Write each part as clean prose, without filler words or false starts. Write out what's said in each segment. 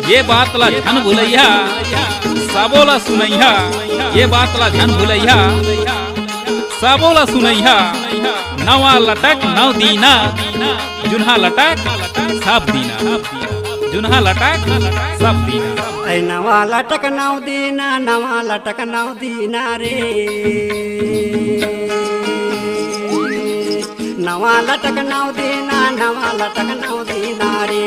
ये बात ला झन भुलैया सबोला सुनैया, ये बात ला झन भुलैया सबोला सुनैया। नवा लटक नौ दीना जुन्हा लटक सब दीना, जुन्हा लटक सब दीना। नवा लटक नौ दीना, नवा लटक नौ दीना रे। नवा लटक नौ दीना, नवा लटक नौ दीना रे।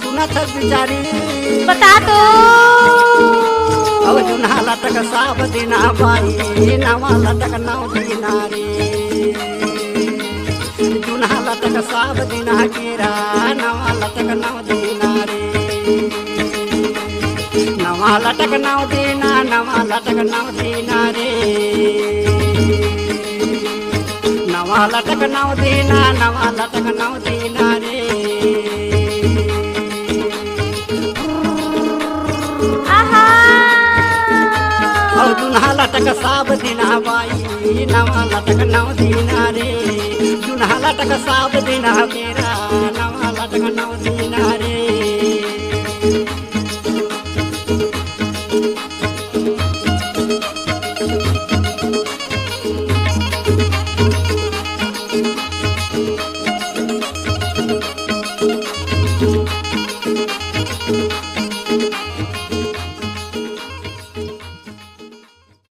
सुनत बिचारी बता दो अब जुन्हा लटक सब दीना बाई, नवा लटक नौ दीना रे। जुन्हा लटक सब दीना केरा, नवा लटक नौ दीना रे। नवा लटक नौ दीना, नवा लटक नौ दीना रे। नवा लटक नौ दीना, नवा लटक नौ दीना रे। और जुन्हा लटक सब दीना बाई, नवा लटक नौ दीना रे। जुन्हा लटक सब दीना केरा, नवा लटक नौ दीना रे।